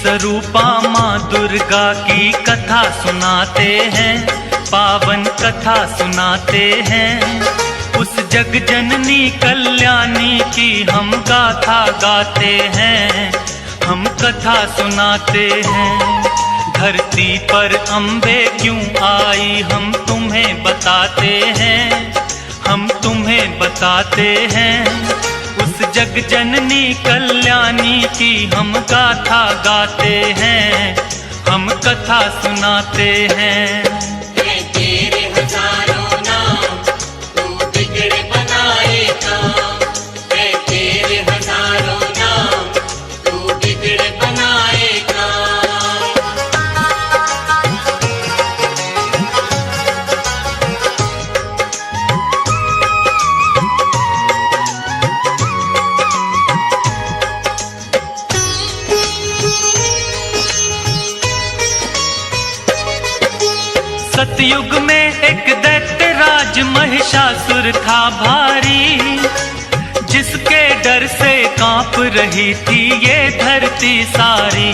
स्वरूपा माँ दुर्गा की कथा सुनाते हैं, पावन कथा सुनाते हैं। उस जग जननी कल्याणी की हम गाथा गाते हैं, हम कथा सुनाते हैं। धरती पर अम्बे क्यों आई हम तुम्हें बताते हैं, हम तुम्हें बताते हैं। उस जग जननी कल्याणी की हम गाथा गाते हैं, हम कथा सुनाते हैं। तेरे हजारों नाम तू बिगड़े बनाए काम, तेरे हजारों नाम तू बिगड़े बनाए काम। सतयुग में एक दैत्य राज महिषासुर था भारी, जिसके डर से कांप रही थी ये धरती सारी।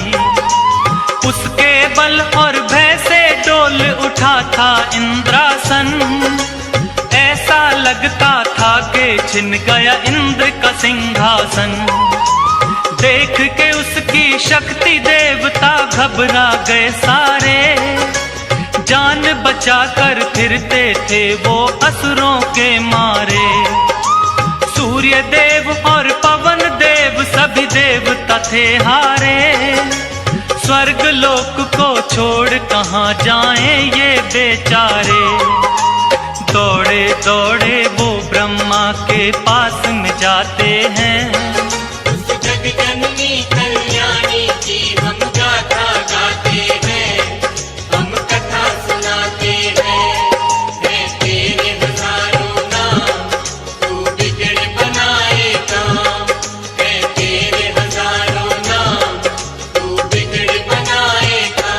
उसके बल और भय से डोल उठा था इंद्रासन, ऐसा लगता था कि छिन गया इंद्र का सिंहासन। देख के उसकी शक्ति देवता घबरा गए सारे, जान बचा कर फिरते थे वो असुरों के मारे। सूर्य देव और पवन देव सभी देवता थे हारे, स्वर्ग लोक को छोड़ कहाँ जाएं ये बेचारे। दौड़े दौड़े वो ब्रह्मा के पास में जाते हैं, उस जग जननी कल्याणी की हम गाथा गाते हैं, हम कथा सुनाते हैं। तेरे हजारों नाम तू बिगड़े बनाए काम, तेरे हजारों नाम तू बिगड़े बनाए काम।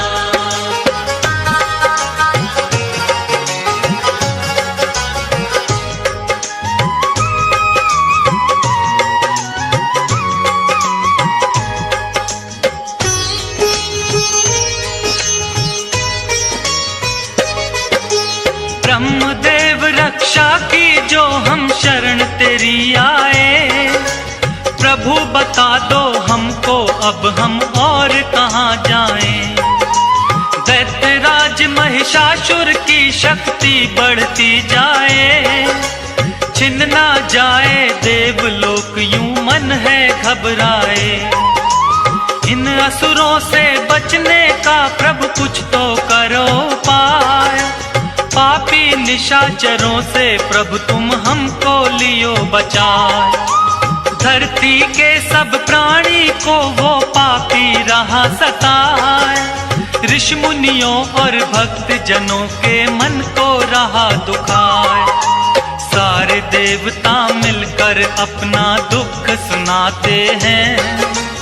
ब्रह्मदेव रक्षा की जो हम शरण तेरी आए। प्रभु बता दो हमको अब हम और कहाँ जाएं। दैत्यराज महिषासुर की शक्ति बढ़ती जाए, छिन ना जाए देवलोक यूं मन है घबराए। इन असुरों से बचने का प्रभु कुछ तो करो पाए, पापी निशाचरों से प्रभु तुम हमको लियो बचाए। धरती के सब प्राणी को वो पापी रहा सताए, ऋषि मुनियों और भक्त जनों के मन को रहा दुखाए। सारे देवता मिलकर अपना दुख सुनाते हैं,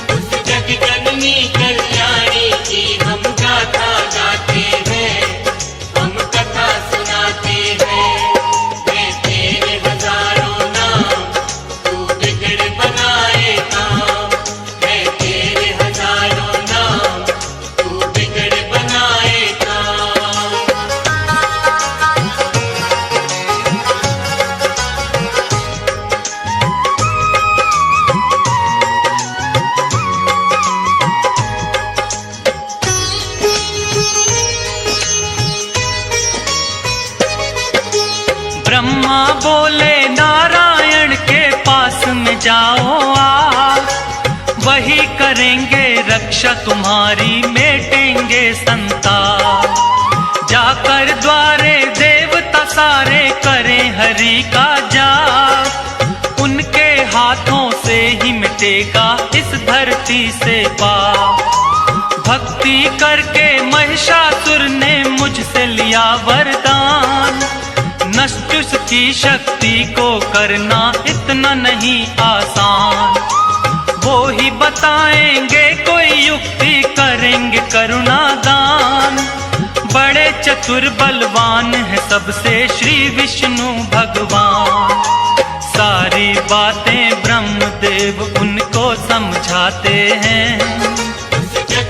उस जग जननी कल्याणी की हम गाथा गाते हैं, हम कथा सुनाते हैं। तेरे हजारों नाम तू बिगड़े बनाए काम, तेरे हजारों नाम तू बिगड़े बनाए काम। ब्रह्मा बोले नारायण के पास में जाओ आप, वही करेंगे रक्षा तुम्हारी मिटेंगे संताप। जाकर द्वारे देवता सारे करें हरि का जाप, उनके हाथों से ही मिटेगा इस धरती से पाप। भक्ति करके महिषासुर ने मुझसे लिया वरदान, नष्ट की शक्ति को करना इतना नहीं आसान। वो ही बताएंगे कोई युक्ति, करेंगे करुणा दान। बड़े चतुर बलवान है सबसे श्री विष्णु भगवान। सारी बातें ब्रह्मदेव उनको समझाते हैं। उस जग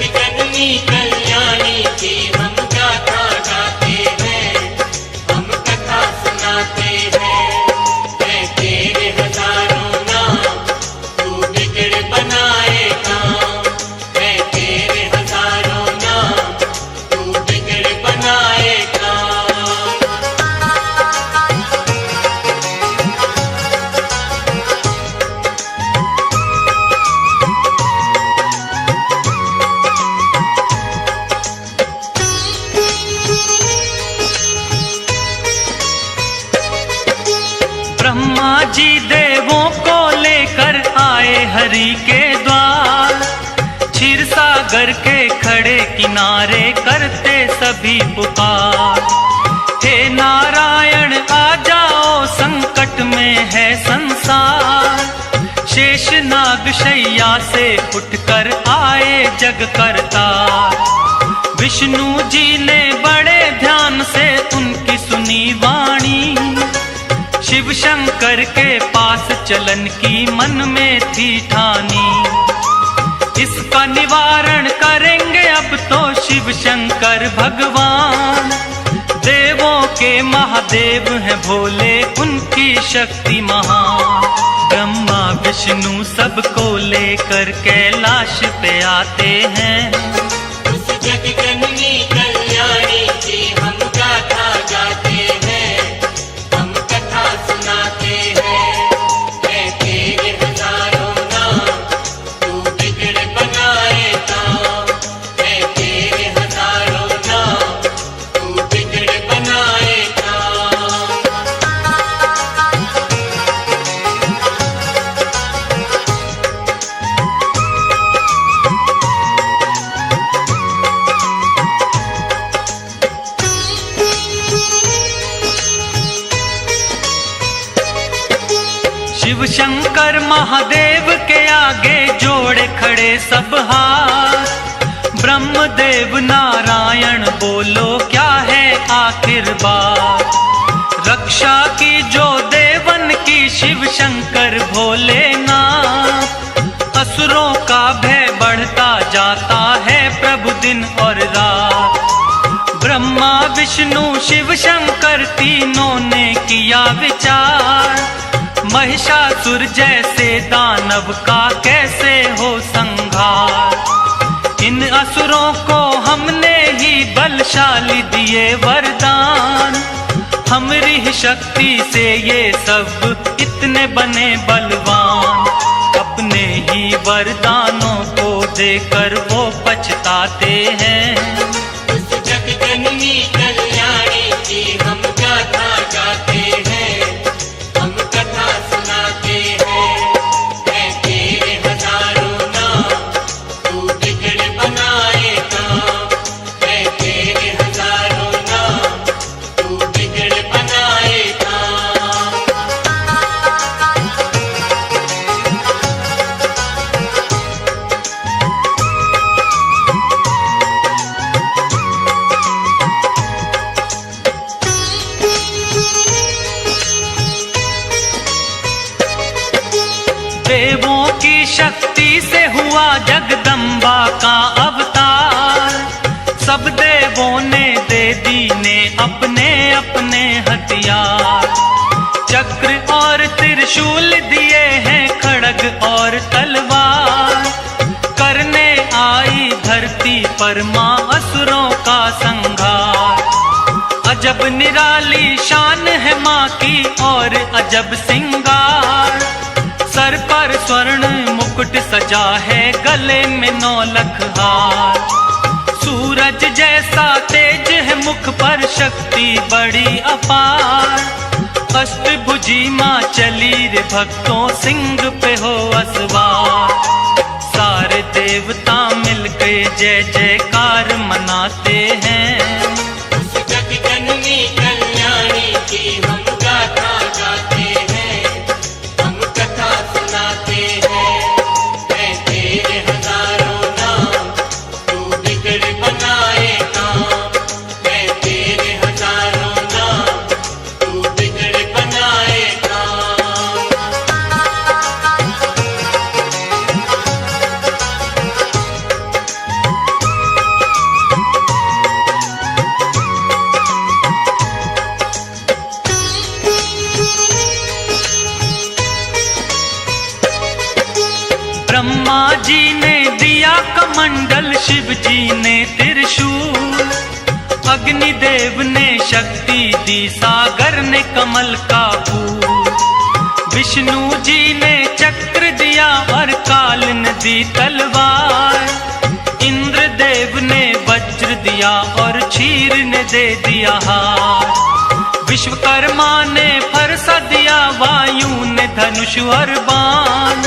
जी देवों को लेकर आए हरि के द्वार। क्षीर सागर के खड़े किनारे करते सभी पुकार। हे नारायण आ जाओ, संकट में है संसार। शेष नाग शैया से उठकर आए जग करतार। विष्णु जी ने बड़े ध्यान से उनकी सुनी वाणी। शिव शंकर के पास चलन की मन में थी ठानी। इसका निवारण करेंगे अब तो शिव शंकर भगवान। देवों के महादेव हैं भोले, उनकी शक्ति महान। ब्रह्मा विष्णु सबको लेकर कैलाश पे आते हैं। उस जग जननी कल्याणी की हम गाथा गाते हैं, हम कथा सुनाते हैं। है तेरे हजारों नाम, तू बिगड़ बनाए काम। है तेरे हजारों नाम, तू बिगड़ बनाए काम। शिव शंकर महादेव के आगे जोड़े खड़े सब हाथ। ब्रह्मदेव नारायण बोलो क्या है आखिर बात। रक्षा की जो देवन की शिव शंकर भोलेनाथ। असुरों का भय बढ़ता जाता है प्रभु दिन और रात। ब्रह्मा विष्णु शिव शंकर तीनों ने किया विचार। महिषासुर जैसे दानव का कैसे हो संहार। इन असुरों को हमने ही बलशाली दिए वरदान। हमारी शक्ति से ये सब इतने बने बलवान। अपने ही वरदानों को देकर वो पछताते हैं। उस जग जननी कल्याणी की हम गाथा गाते हैं, हम कथा सुनाते हैं। है तेरे हजारों नाम, तू बिगड़ बनाए काम। है तेरे हजारों नाम, तू बिगड़ बनाए काम। देवों की शक्ति से हुआ जगदम्बा का अवतार। सब देवों ने दे दीने अपने अपने हथियार। चक्र और त्रिशूल दिए हैं, खड़ग और तलवार। करने आई धरती पर मां असुरों का संहार। अजब निराली शान है मां की और अजब सिंगार। सर पर स्वर्ण मुकुट सजा है, गले में 9 लख हार। सूरज जैसा तेज है मुख पर, शक्ति बड़ी अपार। अष्टभुजी मां चली रे भक्तों, सिंह पे हो असवार। सारे देवता मिलके जय जयकार मनाते हैं। उस जग जननी कल्याणी की हम गाथा गाते हैं, हम कथा सुनाते हैं। है तेरे हजारों नाम, तू बिगड़ बनाए काम। है तेरे हजारों नाम, तू बिगड़ बनाए काम। ब्रह्मा जी ने दिया कमंडल, शिव जी ने त्रिशूल। अग्निदेव ने शक्ति दी, सागर ने कमल का फूल। विष्णु जी ने चक्र दिया और काल ने दी तलवार। इंद्रदेव ने वज्र दिया और क्षीर ने दे दिया हार। विश्वकर्मा ने फरसा दिया, वायु ने धनुष और बाण,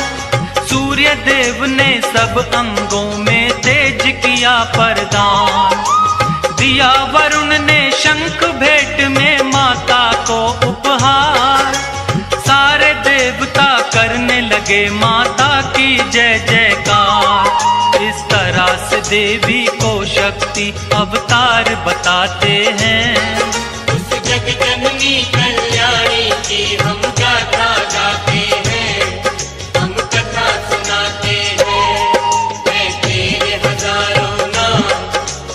सूर्य देव ने सब अंगों में तेज किया प्रदान। दिया वरुण ने शंख भेंट में माता को उपहार, सारे देवता करने लगे माता की जय जयकार। इस तरह से देवी को शक्ति अवतार बताते हैं। उस जग जननी कल्याणी की हम गाथा गाते हैं, हम कथा सुनाते हैं। मैं तेरे हजारों नाम,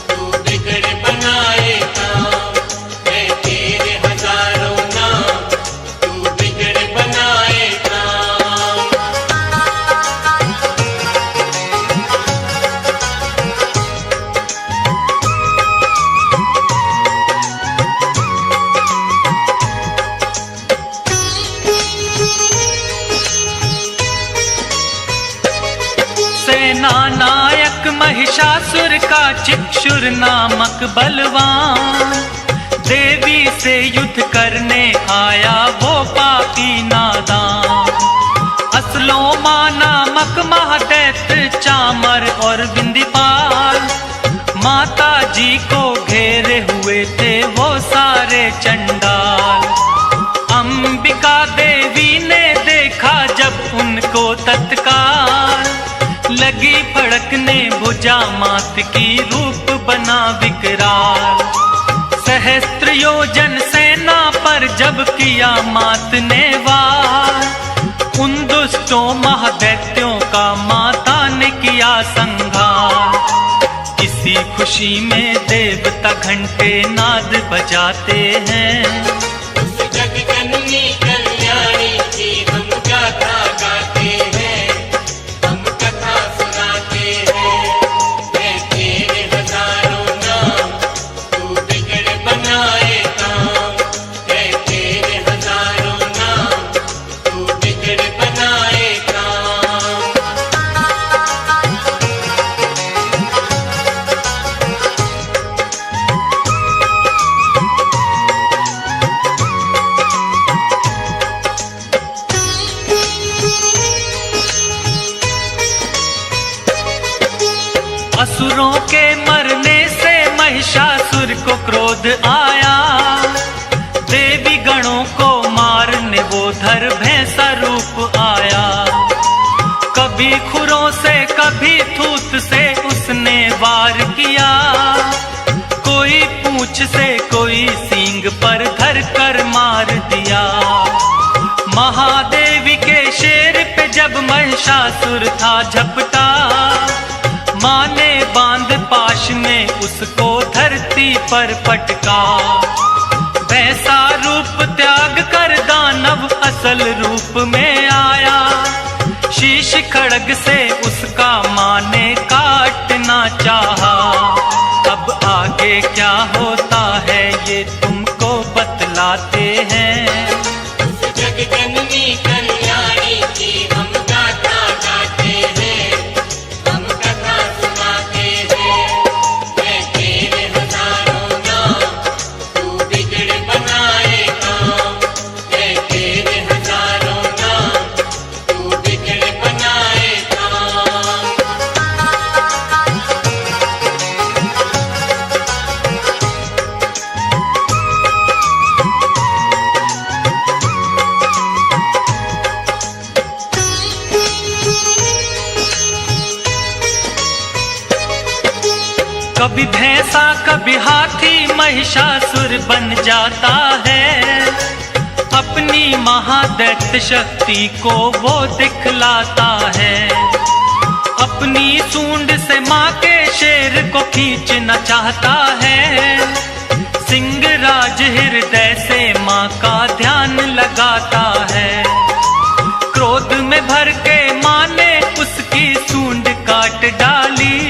तू बिगड़ बनाए काम। मैं तेरे हजारों नाम, तू बिगड़ बनाए काम। सेना नायक महिषासुर का चिक्षुर नामक बलवान, देवी से युद्ध करने आया वो पापी नादान। असलोमा नामक महादैत्य चामर और बिंदीपाल, माता जी को घेरे हुए थे वो सारे चंडाल। अंबिका देवी ने देखा जब उनको तत्काल, लगी फड़कने भुजा मात की रूप बना विकराल। सहस्त्र योजन सेना पर जब किया मात ने वार, उन दुष्टों महादैत्यों का माता ने किया संहार। इसी खुशी में देवता घंटे नाद बजाते हैं। उस जग जननी कल्याणी की हम गाथा गाते हैं, हम कथा सुनाते हैं। मैं तेरे हजारों नाम, तू बिगड़ बनाए काम। मैं तेरे हजारों नाम, तू बिगड़ बनाए काम। असुरों के मरने से महिषासुर को क्रोध आया, देवी गणों को मारने वो धर भैंसा रूप आया। कभी खुरों से कभी थूत से उसने वार किया, कोई पूंछ से कोई सींग पर धर कर मार दिया। महादेवी के शेर पे जब महिषासुर था झपटा, माँ ने बांध पाश में उसको धरती पर पटका। वैसा रूप त्याग कर दानव असल रूप में आया, शीश खड़ग से उसका माँ ने काटना चाहा। अब आगे क्या होता है ये तुमको बतलाते हैं। उस जग जननी कल्याणी की हम गाथा गाते हैं, हम कथा सुनाते हैं। मैं तेरे हजारों नाम, तू बिगड़ बनाए काम। मैं तेरे हजारों नाम, तू बिगड़ बनाए काम। कभी भैंसा कभी हाथी महिषासुर बन जाता है, अपनी महादैत्य शक्ति को वो दिखलाता है। अपनी सूंड से माँ के शेर को खींचना चाहता है, सिंहराज हृदय से माँ का ध्यान लगाता है। क्रोध में भर के माँ ने उसकी सूंड काट डाली,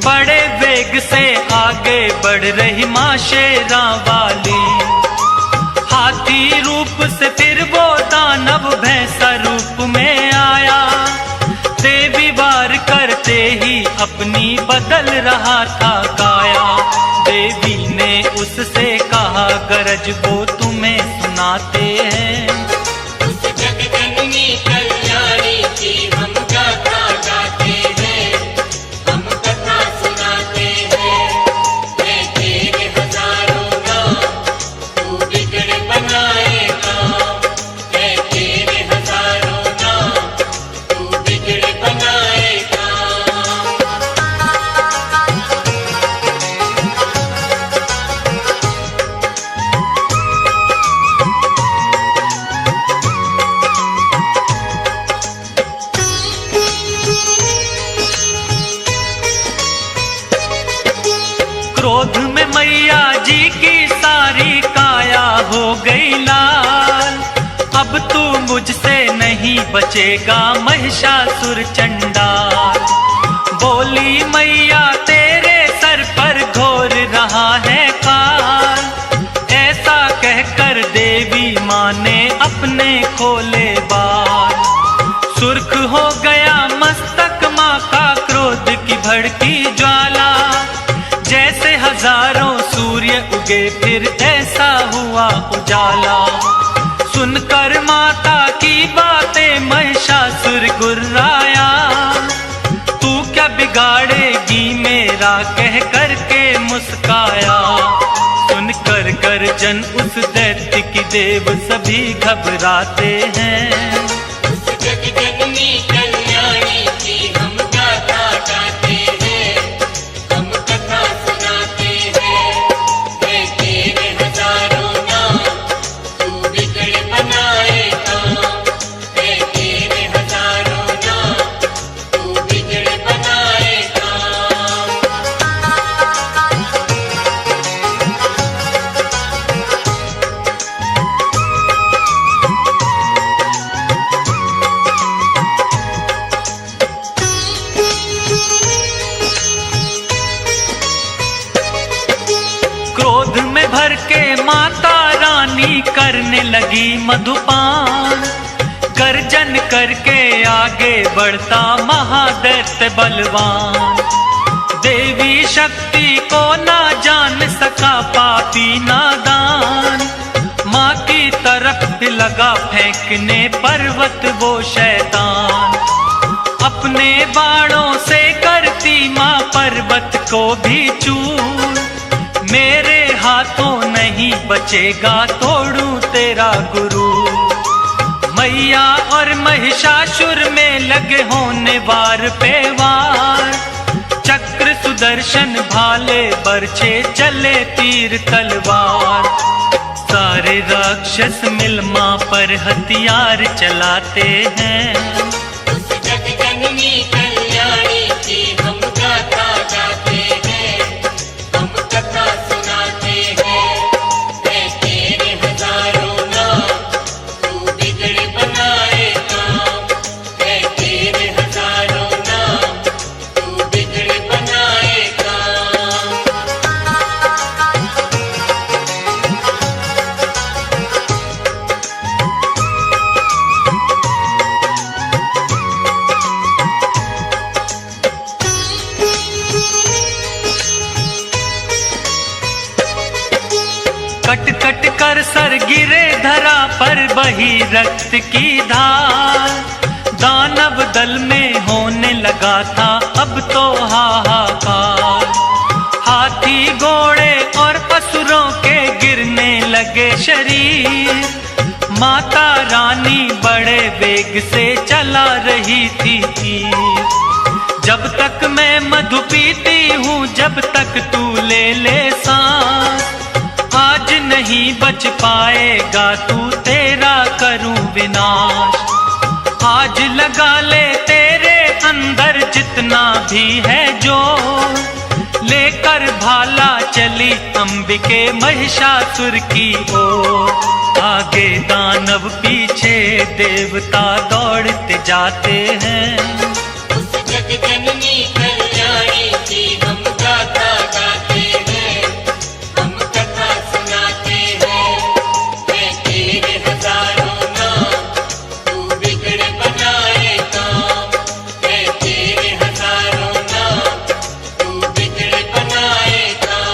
बड़े वेग से आगे बढ़ रही माँ शेरा वाली। हाथी रूप से फिर वो दानव भैंसा रूप में आया, देवी वार करते ही अपनी बदल रहा था काया। देवी ने उससे कहा गर अरज वो तुम्हें सुनाते हैं। उस जगजननी कल्याणी की हम गाथा गाते हैं, हम कथा सुनाते हैं। मैं तेरे हजारों नाम, तू बिगड़ बनाए काम। मैं तेरे हजारों नाम, तू बिगड़ बनाए काम। क्रोध में मैया जी की सारी काया हो गई लाल। अब तू मुझसे नहीं बचेगा महिषासुर चंडाल। बोली मैया तेरे सर पर घोर रहा है काल। ऐसा कहकर देवी माँ ने अपने खोले बाल। सुर्ख हो गया मस्तक माँ का क्रोध की भड़की ज्वाला। जैसे हजारों सूर्य उगे फिर ऐसा हुआ उजाला। सुनकर माता की बातें महिषासुर गुर्राया। तू क्या बिगाड़ेगी मेरा कह कर के मुस्काया। सुन कर गर्जन उस दैत्य की देव सभी घबराते हैं। उस जगजननी कल्याणी की हम गाथा गाते हैं, हम कथा सुनाते हैं। मैं तेरे हजारों नाम, तू बिगड़ बनाए काम। मैं तेरे हजारों नाम, तू बिगड़ बनाए काम। क्रोध में भर के माता रानी करने लगी मधुपान। गर्जन करके आगे बढ़ता महादैत्य बलवान। देवी शक्ति को ना जान सका पापी नादान। माँ की तरफ लगा फेंकने पर्वत वो शैतान। अपने बाणों से करती माँ पर्वत को भी चूर। मेरे हाथों नहीं बचेगा तोड़ू तेरा गुरु। मैया और महिषासुर में लगे होने वार पे वार। चक्र सुदर्शन भाले बरछे चले तीर तलवार। सारे राक्षस मिल माँ पर हथियार चलाते हैं। उस जगजननी कल्याणी की हम गाथा गाते हैं, हम कथा सुनाते हैं। मैं तेरे हजारों नाम, तू बिगड़ बनाए काम। मैं तेरे हजारों नाम, तू बिगड़ बनाए काम। कट कट कर सर गिरे धरा पर बही रक्त की धार। दानव दल में होने लगा था अब तो हाहाकार। हाथी घोड़े और असुरों के गिरने लगे शरीर। माता रानी बड़े वेग से चला रही थी तीर। जब तक मैं मधु पीती हूँ जब तक तू ले ले सांस। आज नहीं बच पाएगा तू तेरा करूं विनाश। आज लगा ले तेरे अंदर जितना भी है जो। लेकर भाला चली अंबिके महिषासुर की ओर। आगे दानव पीछे देवता दौड़ते जाते हैं। उस जगजननी कल्याणी की हम गाथा गाते हैं, हम कथा सुनाते हैं। मैं तेरे हजारों नाम, तू बिगड़ बनाए काम। मैं तेरे हजारों नाम, तू बिगड़ बनाए काम।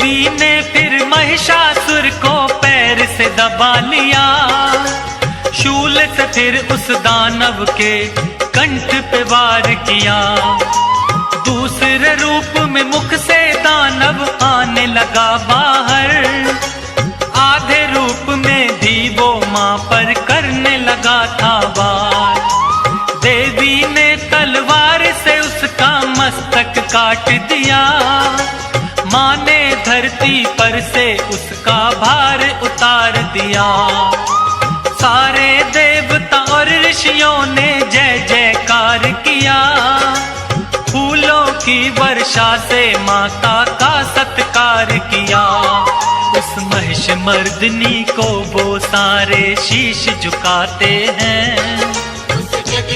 देवी ने फिर महिषासुर को पैर से दबा लिया, शूल से फिर उस दानव के कंठ पे वार किया। दूसरे रूप में मुख से दानव आने लगा बाहर, आधे रूप में भी वो मां पर करने लगा था वार। देवी ने तलवार से उसका मस्तक काट दिया, मां ने धरती पर से उसका भार उतार दिया। सारे देवता और ऋषियों ने जय जयकार किया, फूलों की वर्षा से माता का सत्कार किया। उस महिष मर्दिनी को वो सारे शीश झुकाते हैं। उस जग